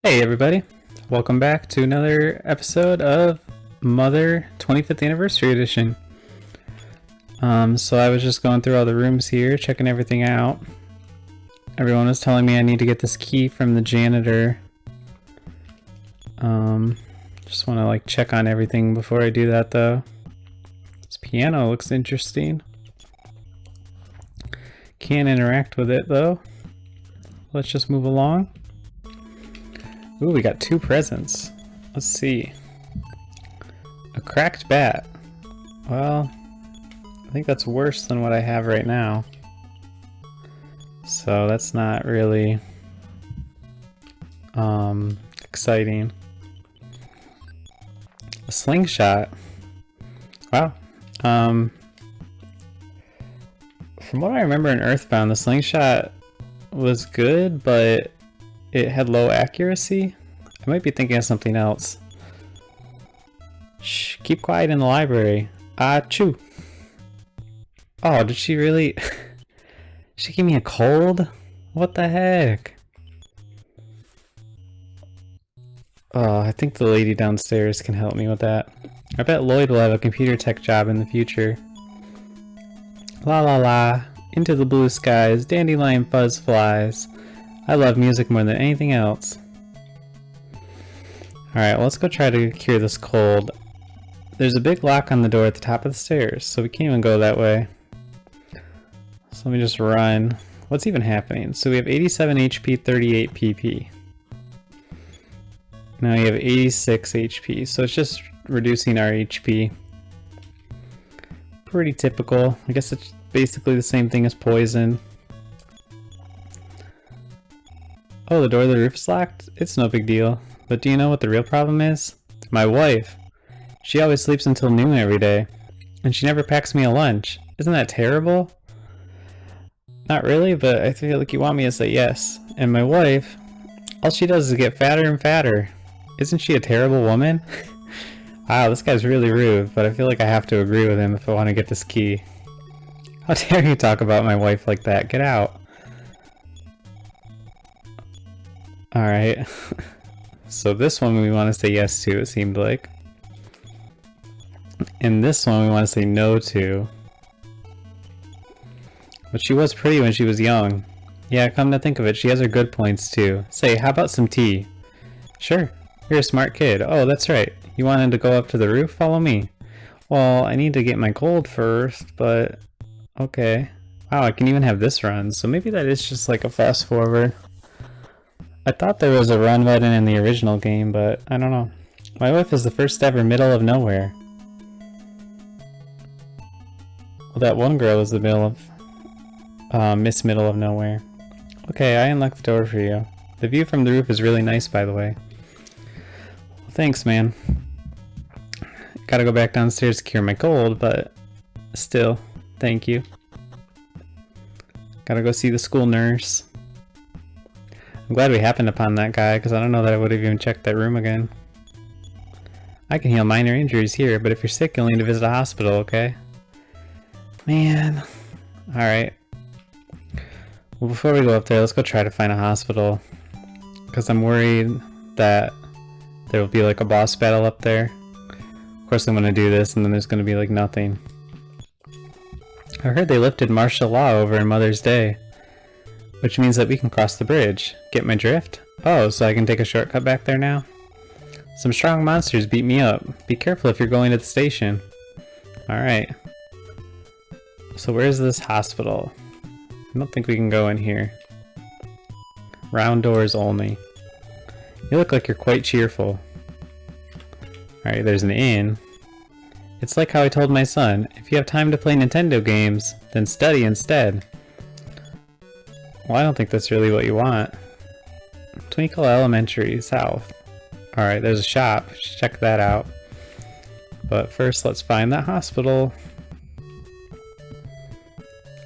Hey everybody, welcome back to another episode of Mother 25th Anniversary Edition. So I was just going through all the rooms here, checking everything out. Everyone was telling me I need to get this key from the janitor. Just want to check on everything before I do that though. This piano looks interesting. Can't interact with it though. Let's just move along. Ooh, we got 2 presents. Let's see. A cracked bat. Well, I think that's worse than what I have right now. So that's not really exciting. A slingshot. Wow. From what I remember in Earthbound, the slingshot was good, but it had low accuracy. I might be thinking of something else. Shh, keep quiet in the library. Achoo. Oh, did she really? She gave me a cold? What the heck? Oh, I think the lady downstairs can help me with that. I bet Lloyd will have a computer tech job in the future. La la la. Into the blue skies, dandelion fuzz flies. I love music more than anything else. Alright, well, let's go try to cure this cold. There's a big lock on the door at the top of the stairs, so we can't even go that way. So let me just run. What's even happening? So we have 87 HP, 38 PP. Now we have 86 HP, so it's just reducing our HP. Pretty typical. I guess it's basically the same thing as poison. Oh, the door to the roof is locked? It's no big deal. But do you know what the real problem is? My wife. She always sleeps until noon every day. And she never packs me a lunch. Isn't that terrible? Not really, but I feel like you want me to say yes. And my wife, all she does is get fatter and fatter. Isn't she a terrible woman? Wow, this guy's really rude, but I feel like I have to agree with him if I want to get this key. How dare you talk about my wife like that? Get out. Alright. So this one we want to say yes to, it seemed like. And this one we want to say no to. But she was pretty when she was young. Yeah, come to think of it, she has her good points too. Say, how about some tea? Sure. You're a smart kid. Oh, that's right. You wanted to go up to the roof? Follow me. Well, I need to get my gold first, but... Okay. Wow, I can even have this run, so maybe that is just like a fast forward. I thought there was a run button in the original game, but I don't know. My wife is the first ever middle of nowhere. Well, that one girl is the middle of... Miss Middle of Nowhere. Okay, I unlocked the door for you. The view from the roof is really nice, by the way. Well, thanks, man. Gotta go back downstairs to cure my cold, but... Still, thank you. Gotta go see the school nurse. I'm glad we happened upon that guy, because I don't know that I would have even checked that room again. I can heal minor injuries here, but if you're sick, you'll need to visit a hospital, okay? Man. Alright. Well, before we go up there, let's go try to find a hospital. Because I'm worried that there will be like a boss battle up there. Of course I'm going to do this, and then there's going to be like nothing. I heard they lifted martial law over in Mother's Day. Which means that we can cross the bridge. Get my drift? Oh, so I can take a shortcut back there now? Some strong monsters beat me up. Be careful if you're going to the station. Alright. So where's this hospital? I don't think we can go in here. Round doors only. You look like you're quite cheerful. Alright, there's an inn. It's like how I told my son, if you have time to play Nintendo games, then study instead. Well, I don't think that's really what you want. Twinkle Elementary, south. Alright, there's a shop. Check that out. But first, let's find that hospital.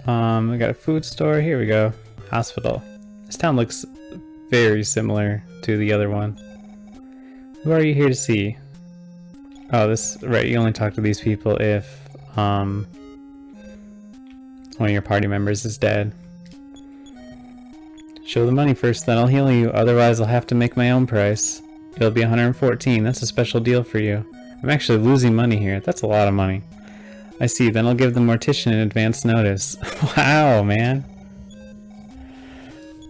We got a food store. Here we go. Hospital. This town looks very similar to the other one. Who are you here to see? Oh, this... Right, you only talk to these people if, one of your party members is dead. Show the money first, then I'll heal you. Otherwise, I'll have to make my own price. It'll be 114. That's a special deal for you. I'm actually losing money here. That's a lot of money. I see. Then I'll give the mortician an advance notice. Wow, man.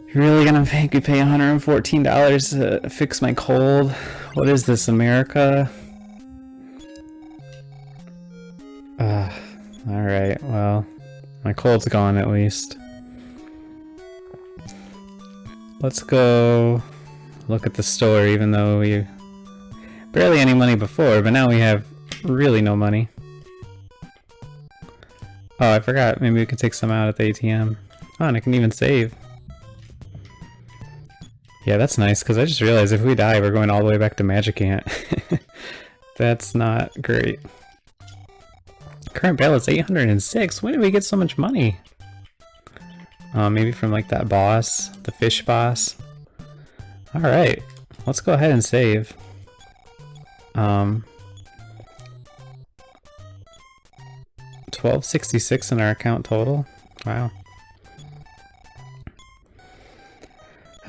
You're really gonna make me pay $114 to fix my cold? What is this, America? Alright, well, my cold's gone at least. Let's go look at the store, even though we barely any money before, but now we have really no money. Oh, I forgot. Maybe we can take some out at the ATM. Oh, and I can even save. Yeah, that's nice, because I just realized if we die, we're going all the way back to Magic Ant. That's not great. Current balance 806. When did we get so much money? Maybe from like that boss, the fish boss. Alright, let's go ahead and save. 1266 in our account total. Wow.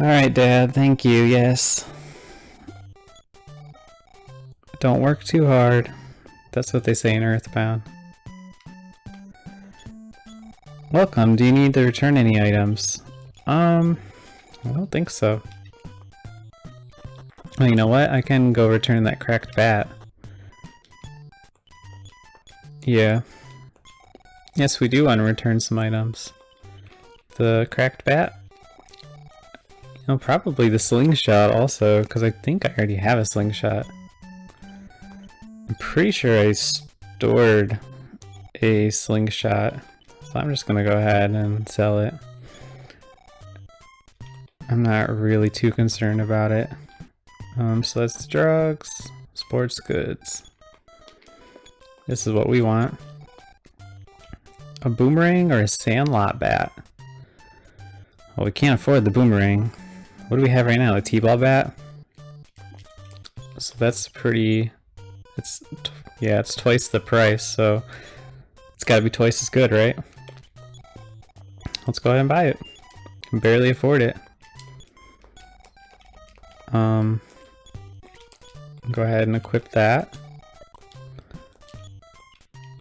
Alright, Dad, thank you, yes. Don't work too hard. That's what they say in Earthbound. Welcome, do you need to return any items? I don't think so. Oh, you know what? I can go return that cracked bat. Yeah. Yes, we do want to return some items. The cracked bat? You know, probably the slingshot also, because I think I already have a slingshot. I'm pretty sure I stored a slingshot, so I'm just gonna go ahead and sell it. I'm not really too concerned about it. So that's drugs, sports goods. This is what we want. A boomerang or a sandlot bat? Well, we can't afford the boomerang. What do we have right now? A T-ball bat? So that's pretty... yeah, it's twice the price, so it's gotta be twice as good, right? Let's go ahead and buy it. Can barely afford it. Go ahead and equip that.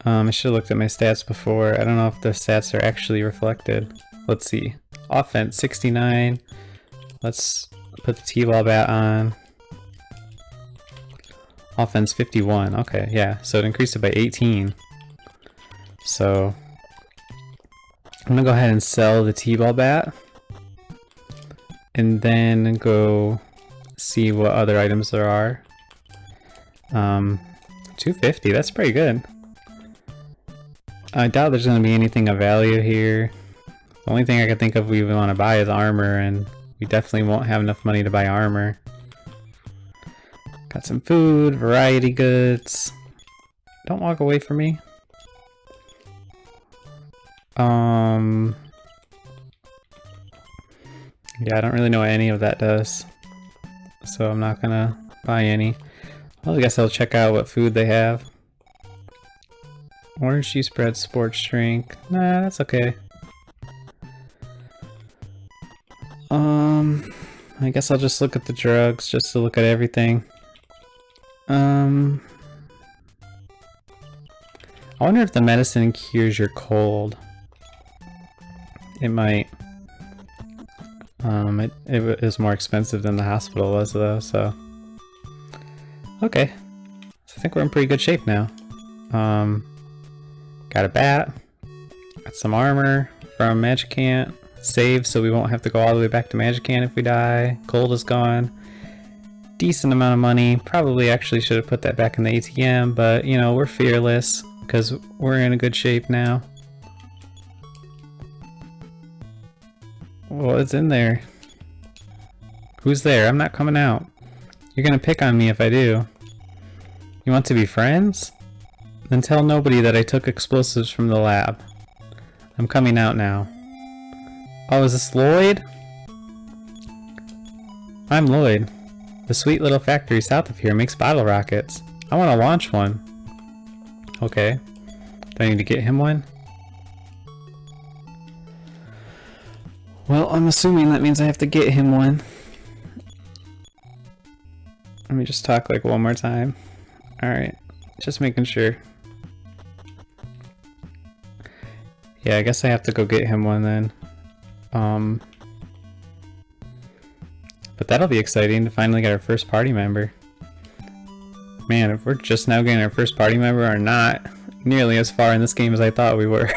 I should have looked at my stats before. I don't know if the stats are actually reflected. Let's see. Offense 69. Let's put the T-ball bat on. Offense 51. Okay, yeah. So it increased it by 18. So I'm gonna go ahead and sell the T-ball bat. And then go see what other items there are. 250. That's pretty good. I doubt there's going to be anything of value here. The only thing I can think of we want to buy is armor, and we definitely won't have enough money to buy armor. Got some food, variety goods. Don't walk away from me. Yeah, I don't really know what any of that does, so I'm not gonna buy any. Well, I guess I'll check out what food they have. Orange juice bread, sports drink. Nah, that's okay. I guess I'll just look at the drugs, just to look at everything. I wonder if the medicine cures your cold. It might. It was more expensive than the hospital was though, so. Okay. So I think we're in pretty good shape now. Got a bat. Got some armor from Magic Ant. Save so we won't have to go all the way back to Magic Ant if we die. Cold is gone. Decent amount of money. Probably actually should have put that back in the ATM, but you know, we're fearless because we're in a good shape now. What's in there? Who's there? I'm not coming out. You're gonna pick on me if I do. You want to be friends? Then tell nobody that I took explosives from the lab. I'm coming out now. Oh, is this Lloyd? I'm Lloyd. The sweet little factory south of here makes bottle rockets. I want to launch one. Okay. Do I need to get him one? Well, I'm assuming that means I have to get him one. Let me just talk like one more time. Alright, just making sure. Yeah, I guess I have to go get him one then. But that'll be exciting to finally get our first party member. Man, if we're just now getting our first party member or not nearly as far in this game as I thought we were.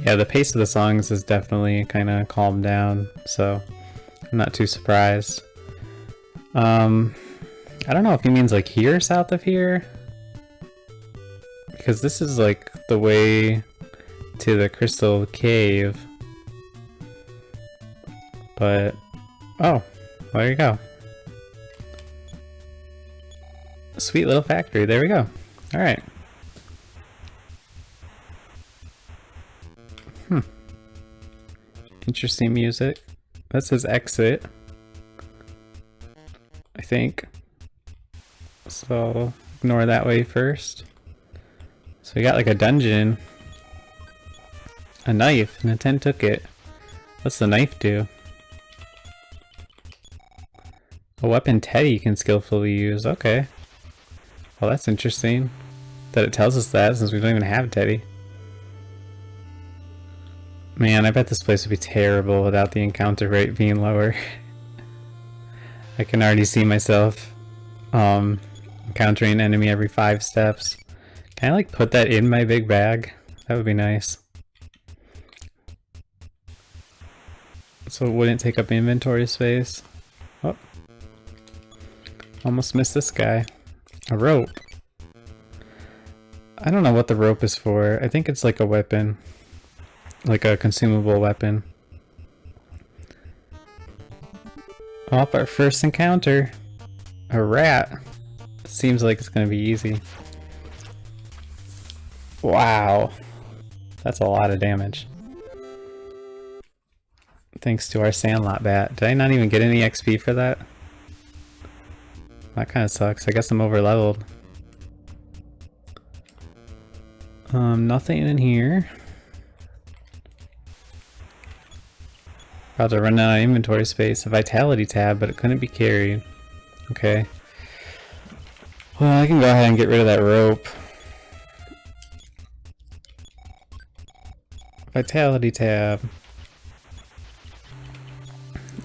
Yeah, the pace of the songs is definitely kind of calmed down, so I'm not too surprised. I don't know if he means like here, south of here, because this is like the way to the crystal cave. But oh, well, there you go. Sweet little factory. There we go. All right. Interesting music. That says exit, I think. So ignore that way first. So we got like a dungeon. A knife. And a 10 took it. What's the knife do? A weapon Teddy can skillfully use. Okay. Well, that's interesting that it tells us that since we don't even have Teddy. Man, I bet this place would be terrible without the encounter rate being lower. I can already see myself encountering an enemy every 5 steps. Can I like put that in my big bag? That would be nice. So it wouldn't take up inventory space. Oh. Almost missed this guy. A rope. I don't know what the rope is for. I think it's like a weapon. Like a consumable weapon. Oh, our first encounter. A rat. Seems like it's gonna be easy. Wow. That's a lot of damage. Thanks to our Sandlot bat. Did I not even get any XP for that? That kind of sucks. I guess I'm over leveled. Nothing in here. About to run out of inventory space. A vitality tab, but it couldn't be carried. Okay. Well, I can go ahead and get rid of that rope. Vitality tab.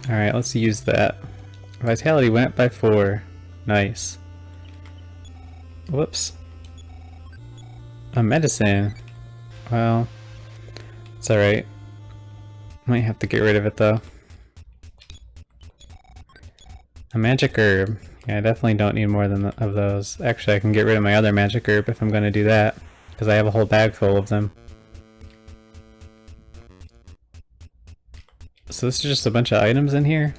Alright, let's use that. Vitality went up by 4. Nice. Whoops. A medicine. Well, it's alright. Might have to get rid of it though. A magic herb. Yeah, I definitely don't need more than of those. Actually, I can get rid of my other magic herb if I'm going to do that, because I have a whole bag full of them. So this is just a bunch of items in here?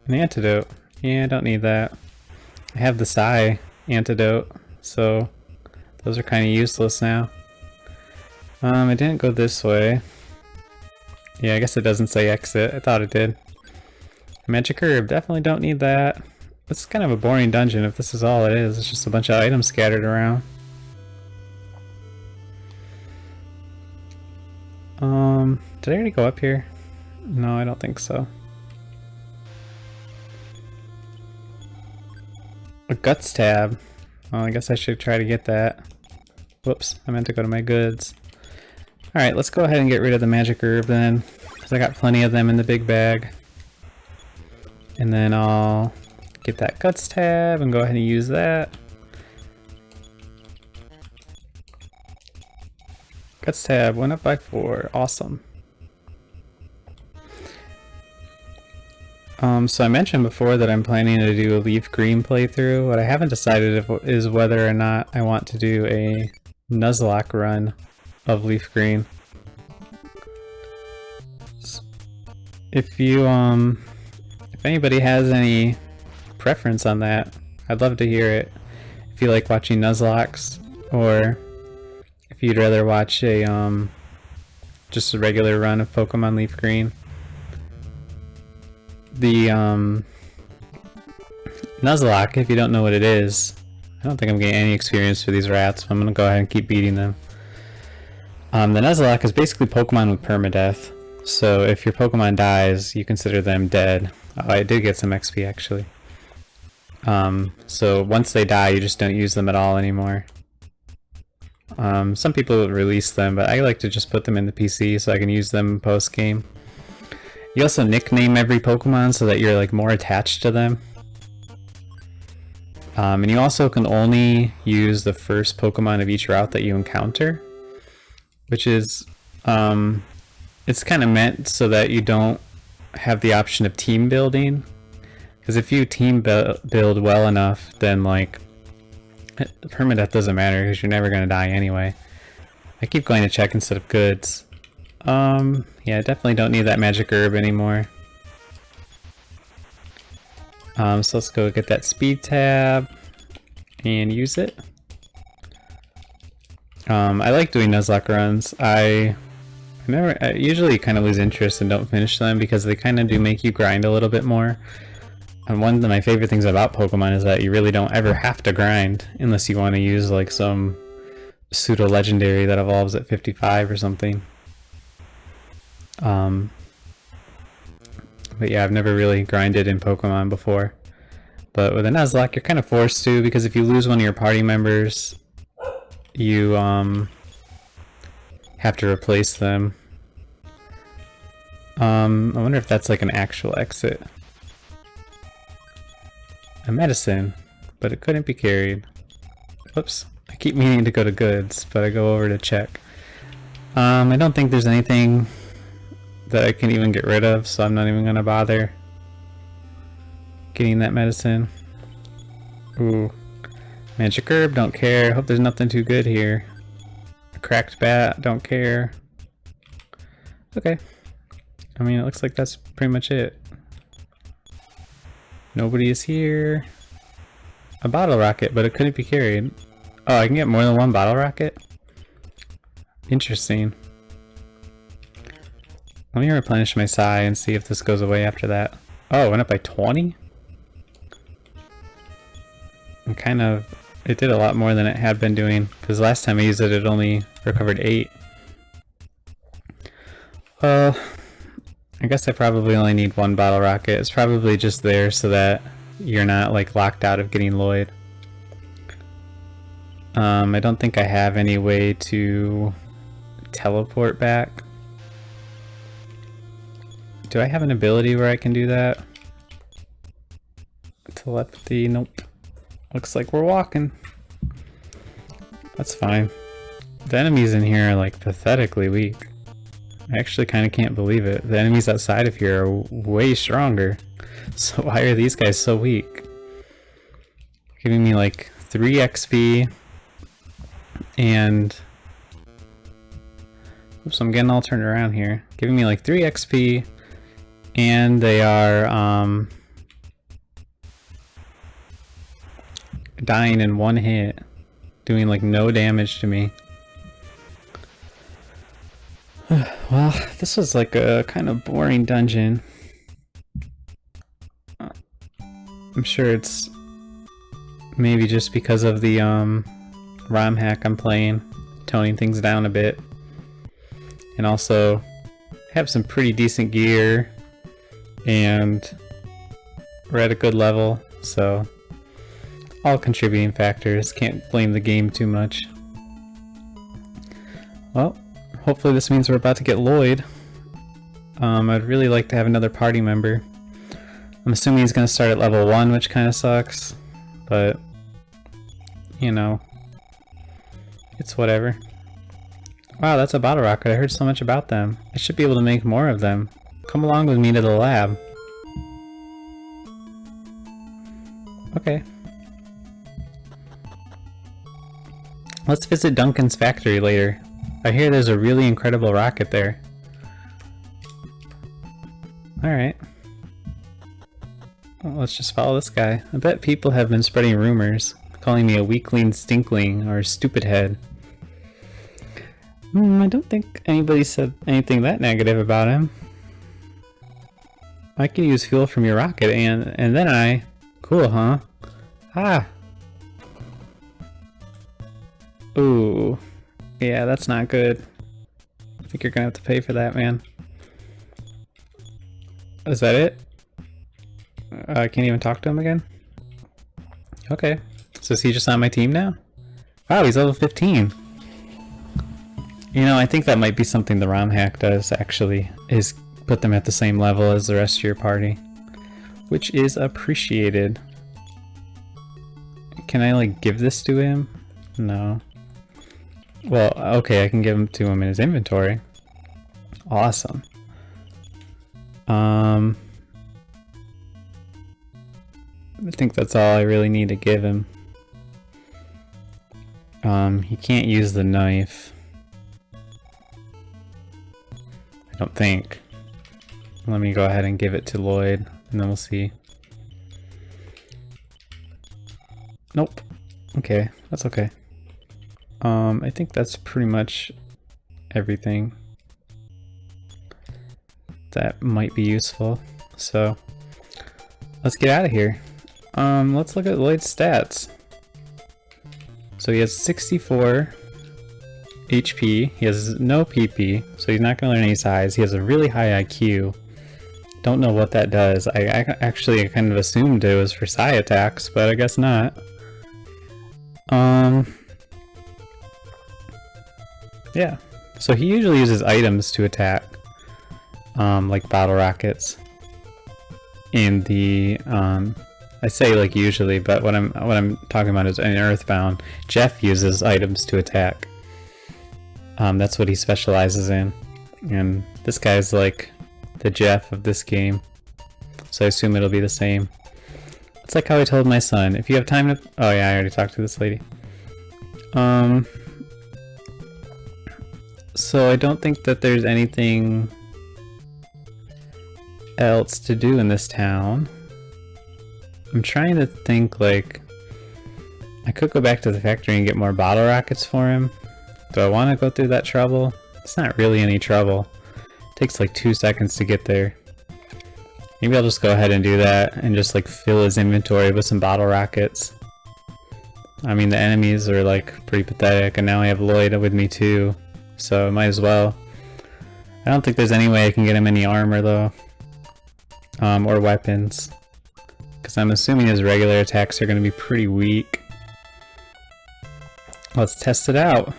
An antidote. Yeah, I don't need that. I have the Psi antidote, so those are kind of useless now. I didn't go this way. Yeah, I guess it doesn't say exit. I thought it did. Magic herb. Definitely don't need that. This is kind of a boring dungeon if this is all it is. It's just a bunch of items scattered around. Did I already go up here? No, I don't think so. A guts tab. Well, I guess I should try to get that. Whoops, I meant to go to my goods. Alright, let's go ahead and get rid of the magic herb then, because I got plenty of them in the big bag. And then I'll get that guts tab and go ahead and use that. Guts tab went up by 4. Awesome. So I mentioned before that I'm planning to do a Leaf Green playthrough. What I haven't decided is whether or not I want to do a Nuzlocke run of Leaf Green. If you, if anybody has any preference on that, I'd love to hear it. If you like watching Nuzlocks, or if you'd rather watch a, just a regular run of Pokemon Leaf Green. The, Nuzlocke, if you don't know what it is, I don't think I'm getting any experience for these rats, but I'm gonna go ahead and keep beating them. The Nuzlocke is basically Pokemon with permadeath. So if your Pokemon dies, you consider them dead. Oh, I did get some XP actually. So once they die, you just don't use them at all anymore. Some people release them, but I like to just put them in the PC so I can use them post-game. You also nickname every Pokemon so that you're like more attached to them. And you also can only use the first Pokemon of each route that you encounter, which is, it's kind of meant so that you don't have the option of team building. Because if you team build well enough, then like, permadeath doesn't matter because you're never going to die anyway. I keep going to check instead of goods. Yeah, I definitely don't need that magic herb anymore. So let's go get that speed tab and use it. I like doing Nuzlocke runs. I usually kind of lose interest and don't finish them because they kind of do make you grind a little bit more. And one of my favorite things about Pokemon is that you really don't ever have to grind unless you want to use like some pseudo legendary that evolves at 55 or something. But yeah, I've never really grinded in Pokemon before. But with a Nuzlocke, you're kind of forced to, because if you lose one of your party members, you have to replace them. I wonder if that's like an actual exit. A medicine, but it couldn't be carried. Whoops. I keep meaning to go to goods, but I go over to check. I don't think there's anything that I can even get rid of, so I'm not even gonna bother getting that medicine. Ooh. Magic herb, don't care. Hope there's nothing too good here. A cracked bat, don't care. Okay. I mean, it looks like that's pretty much it. Nobody is here. A bottle rocket, but it couldn't be carried. Oh, I can get more than one bottle rocket? Interesting. Let me replenish my Psi and see if this goes away after that. Oh, it went up by 20? And kind of, it did a lot more than it had been doing, because last time I used it, it only recovered 8. I guess I probably only need one bottle rocket. It's probably just there so that you're not like locked out of getting Lloyd. I don't think I have any way to teleport back. Do I have an ability where I can do that? Telepathy, nope. Looks like we're walking. That's fine. The enemies in here are like pathetically weak. I actually kind of can't believe it. The enemies outside of here are way stronger. So why are these guys so weak? Giving me like 3 XP and... Oops, I'm getting all turned around here. Giving me like 3 XP and they are dying in 1 hit. Doing like no damage to me. Well, this was like a kind of boring dungeon. I'm sure it's maybe just because of the ROM hack I'm playing, toning things down a bit. And also have some pretty decent gear and we're at a good level, so all contributing factors. Can't blame the game too much. Well, hopefully this means we're about to get Lloyd. I'd really like to have another party member. I'm assuming he's going to start at level 1, which kind of sucks, but you know, it's whatever. Wow, that's a bottle rocket. I heard so much about them. I should be able to make more of them. Come along with me to the lab. Okay. Let's visit Duncan's factory later. I hear there's a really incredible rocket there. Alright. Well, let's just follow this guy. I bet people have been spreading rumors, calling me a weakling, stinkling, or stupid head. I don't think anybody said anything that negative about him. I can use fuel from your rocket and then I... Cool, huh? Ah! Ooh. Yeah, that's not good. think you're gonna have to pay for that, man. Is that it? I can't even talk to him again? Okay. So is he just on my team now? Wow, he's level 15. You know, I think that might be something the ROM hack does, actually, is put them at the same level as the rest of your party. Which is appreciated. Can I, like, give this to him? No. Well, okay, I can give him to him in his inventory. Awesome. I think that's all I really need to give him. He can't use the knife. I don't think. Let me go ahead and give it to Lloyd, and then we'll see. Nope. Okay, that's okay. I think that's pretty much everything that might be useful. So let's get out of here. Let's look at Lloyd's stats. So he has 64 HP, he has no PP, so he's not going to learn any size. He has a really high IQ. Don't know what that does. I actually kind of assumed it was for psi attacks, but I guess not. Yeah, so he usually uses items to attack, like bottle rockets. In the I say like usually, but what I'm talking about is in Earthbound, Jeff uses items to attack. That's what he specializes in, and this guy's like the Jeff of this game, so I assume it'll be the same. It's like how I told my son, if you have time to... Oh yeah, I already talked to this lady. So I don't think that there's anything else to do in this town. I'm trying to think, like, I could go back to the factory and get more bottle rockets for him. Do I want to go through that trouble? It's not really any trouble. It takes like 2 seconds to get there. Maybe I'll just go ahead and do that and just like fill his inventory with some bottle rockets. I mean, the enemies are like pretty pathetic, and now I have Lloyd with me too, so I might as well. I don't think there's any way I can get him any armor though, or weapons, because I'm assuming his regular attacks are going to be pretty weak. Let's test it out.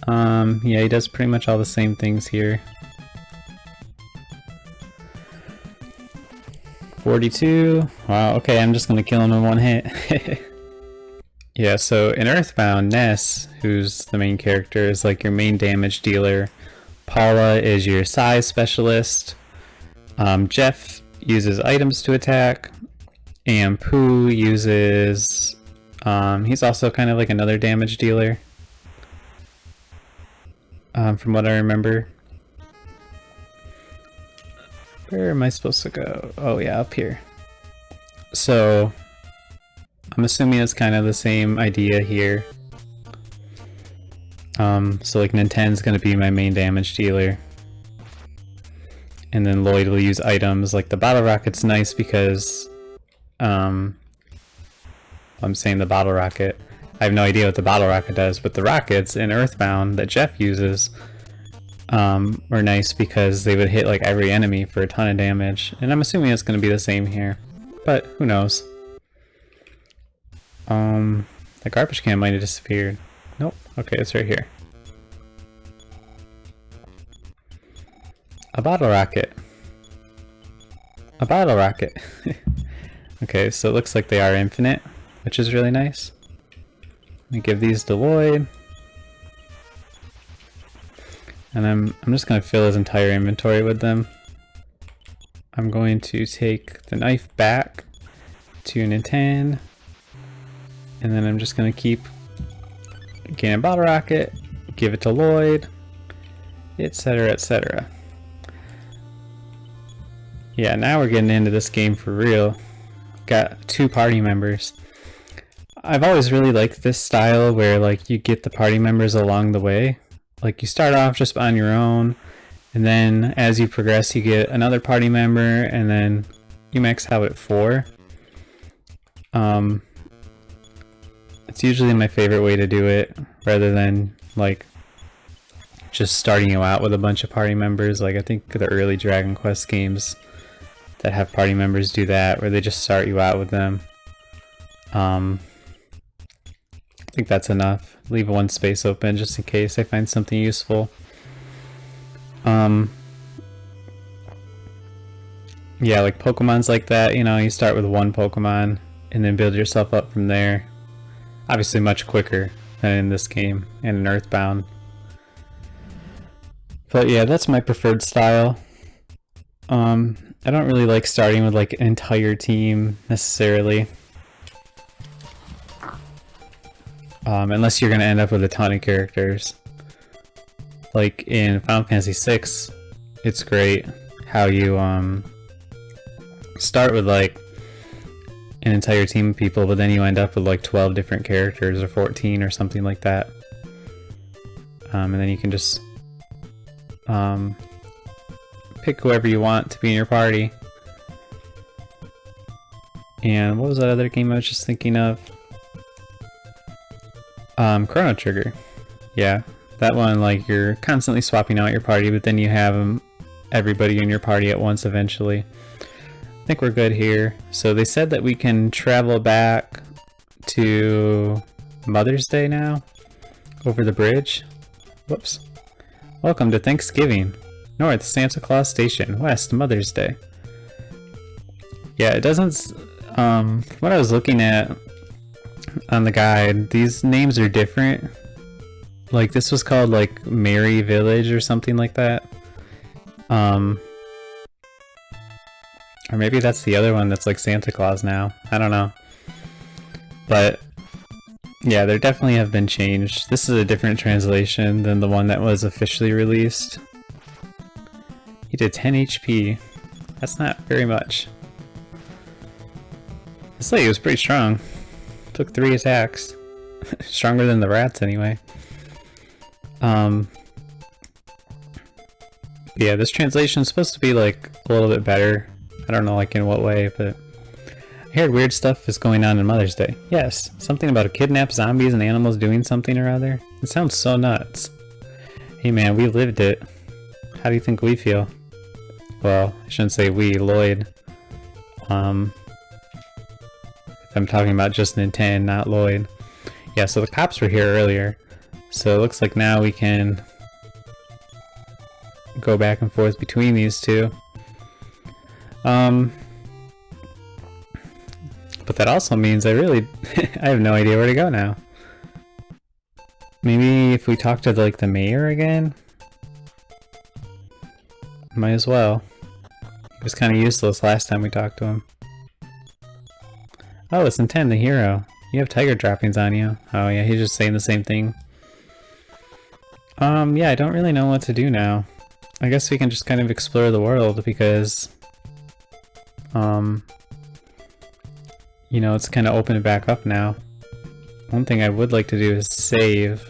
Yeah, he does pretty much all the same things here. 42. Wow, okay, I'm just gonna kill him in one hit. Yeah, so in Earthbound, Ness, who's the main character, is like your main damage dealer. Paula is your size specialist. Jeff uses items to attack. And Pooh uses... he's also kind of like another damage dealer. From what I remember. Where am I supposed to go? Oh yeah, up here. So, I'm assuming it's kind of the same idea here. So like Nintendo's gonna be my main damage dealer. And then Lloyd will use items. Like the bottle rocket's nice because, I'm saying the bottle rocket. I have no idea what the bottle rocket does, but the rockets in Earthbound that Jeff uses were nice because they would hit like every enemy for a ton of damage. And I'm assuming it's going to be the same here, but who knows. The garbage can might have disappeared. Nope. Okay, it's right here. A bottle rocket. A bottle rocket. Okay, so it looks like they are infinite, which is really nice. Let me give these to Lloyd. And I'm just going to fill his entire inventory with them. I'm going to take the knife back to Nintendo. And then I'm just going to keep getting a bottle rocket, give it to Lloyd, etc, etc. Yeah, now we're getting into this game for real. Got 2 party members. I've always really liked this style where like you get the party members along the way. Like you start off just on your own, and then as you progress you get another party member, and then you max out at 4. It's usually my favorite way to do it, rather than like just starting you out with a bunch of party members. Like I think the early Dragon Quest games that have party members do that, where they just start you out with them. I think that's enough. Leave one space open just in case I find something useful. Yeah, like Pokemon's like that, you know, you start with one Pokemon and then build yourself up from there. Obviously much quicker than in this game and in Earthbound. But yeah, that's my preferred style. I don't really like starting with like an entire team necessarily. Unless you're gonna end up with a ton of characters. Like in Final Fantasy VI, it's great how you start with like an entire team of people, but then you end up with like 12 different characters or 14 or something like that. And then you can just pick whoever you want to be in your party. And what was that other game I was just thinking of? Chrono Trigger. Yeah, that one, like, you're constantly swapping out your party, but then you have everybody in your party at once eventually. I think we're good here. So they said that we can travel back to Mother's Day now over the bridge. Whoops. Welcome to Thanksgiving. North, Santa Claus Station. West, Mother's Day. Yeah, it doesn't... what I was looking at on the guide, these names are different. Like, this was called, like, Merry Village or something like that. Or maybe that's the other one that's like Santa Claus now. I don't know. But yeah, there definitely have been changed. This is a different translation than the one that was officially released. He did 10 HP. That's not very much. This lady was pretty strong. Took 3 attacks. Stronger than the rats anyway. Yeah, this translation is supposed to be like a little bit better. I don't know like in what way, but I heard weird stuff is going on in Mother's Day. Yes, something about a kidnapped zombies and animals doing something or other. It sounds so nuts. Hey man, we lived it. How do you think we feel? Well, I shouldn't say we, Lloyd. I'm talking about just Nintendo, not Lloyd. Yeah, so the cops were here earlier. So it looks like now we can go back and forth between these two. But that also means I have no idea where to go now. Maybe if we talk to like the mayor again? Might as well. He was kind of useless last time we talked to him. Oh, it's Nintendo, the hero. You have tiger droppings on you. Oh yeah, he's just saying the same thing. Yeah, I don't really know what to do now. I guess we can just kind of explore the world because you know, it's kind of opened back up now. One thing I would like to do is save,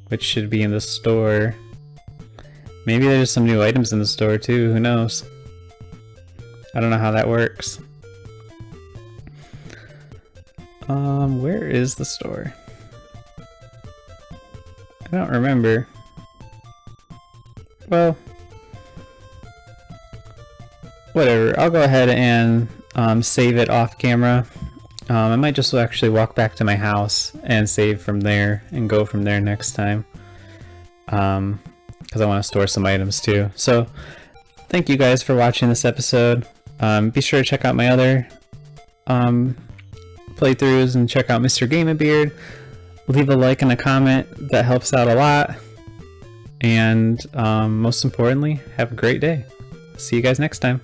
which should be in the store. Maybe there's some new items in the store too, who knows? I don't know how that works. Where is the store? I don't remember. Well, whatever. I'll go ahead and save it off camera. I might just actually walk back to my house and save from there and go from there next time. Because I want to store some items too. So, thank you guys for watching this episode. Be sure to check out my other playthroughs and check out Mr. Game-A-Beard. Leave a like and a comment, that helps out a lot. And most importantly, have a great day. See you guys next time.